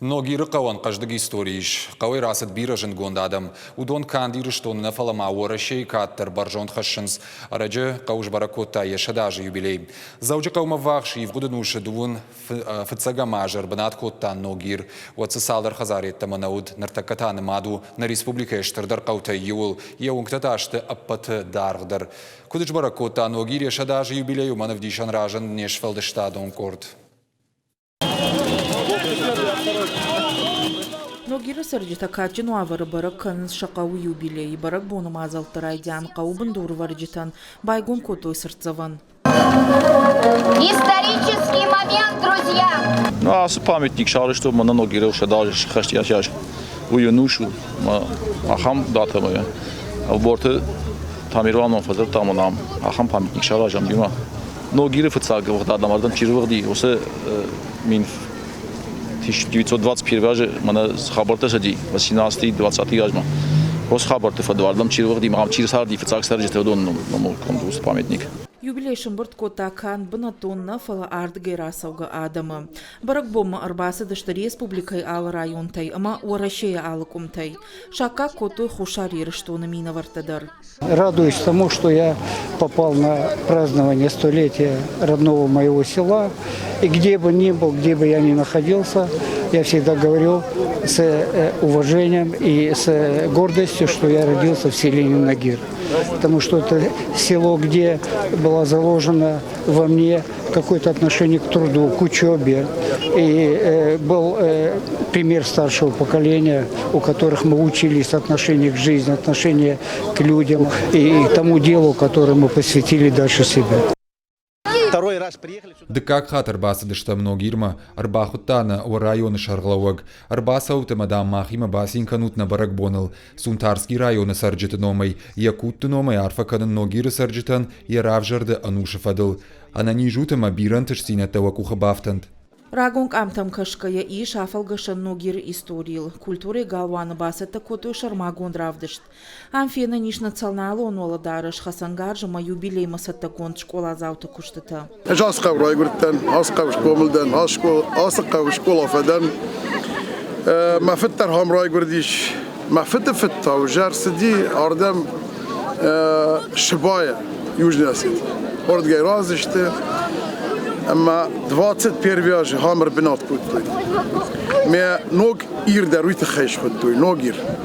Ногиры қауан қаждық историйш. Қауай расыд бира жынгонд адам. Удон кандиры штонына фалама уарашей каттыр баржонд хашшынс. Арачы қауш баракотта ешадажы юбилей. Заучы қаума вақш евгудынушы дуын фыцага мажыр бынат коттан ногир. Уатсы салдар хазаретті манауд нартакатаны маду на республика ештірдір қаута еуыл. Еуңктаташты аппаты дарғдыр. Кудыч баракотта ногир ешадажы юбилей уманов дишан ражын нешфалдыштадон корд. Ногиры сарджита качину авары барак каныз шақау юбилей. Барак бону мазалтыр айдян қау бындуры варджитан байгон котой сырцаван. Исторический момент, друзья! Ну, а памятник шары, что мы на Ногиры уже даже хастящ. Уюнушу, ахам дата моя. В борте тамирваном фазер там нам. Ахам памятник шары жамбима. Ногиры фыцага в адамардан чирвагди. Осе мин 1921 же мана хабарта шади 18-20 ажма. Ос хабарта фадвардам чирвагди мам чирсарди фыцаг сарджете дон но кондус памятник. Юбилей шымбырт котакан бынатонна фала ардгай расауга адама. Барак бома арбасы дышты республикай алы районтай, ама уарашея алы кумтай. Шака котой хушари рыштоны мина вартадар. Радуюсь тому, что я попал на празднование столетия родного моего села. И где бы ни был, где бы я ни находился, я всегда говорил с уважением и с гордостью, что я родился в селе Ногир. Потому что это село, где было заложено во мне какое-то отношение к труду, к учебе. И был пример старшего поколения, у которых мы учились отношение к жизни, отношение к людям и к тому делу, которое мы посвятили дальше себя. Второй раз приехали сюда. Дыкак хат арбасы дышта многирма, арбахуттана у районы шарглауаг, арбаса уты мадам махима басин канутна барак бонал, Сунтарский районы сарджиты номай, Якутты номай арфаканын ногиры сарджитан, яравжарды ануша фадыл, анани жуты мабиран тышсина тавакуха бафтант. Рагонг амтам кашкая и шафалгашан ногир историл. Культуры галваны басыты котой шармагон равдышт. Амфена ниш националы он оладарыш хасангаржыма юбилей масатта гонд школа зауты куштыта. Жасқав райгурттан, асқав шкомылдан, асықав школа фадан. Мафиттар хам райгурдиш. Мафитты фитта و جرسدی آردم شبایه یوجناسید. ورد گای رازشته. اما 20 پیرویاج هامر بنات بود. می نوگ ایر در روی تخیش خود توی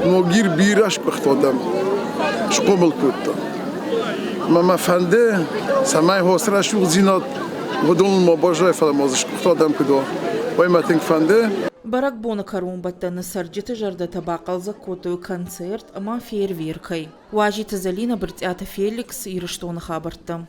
نوگیر بیرش بختادم شقومل بود. ما فنده سمای حسرت شو زینات ودون ما باجای فلمازش بختادم کدو. وای ما تنگ فنده. Барак бона карумбаттаны сарджиты жарда табақалза котой концерт, ама фейерверкай. Уажиты залина бртята Феликс и рыштоны хабарты.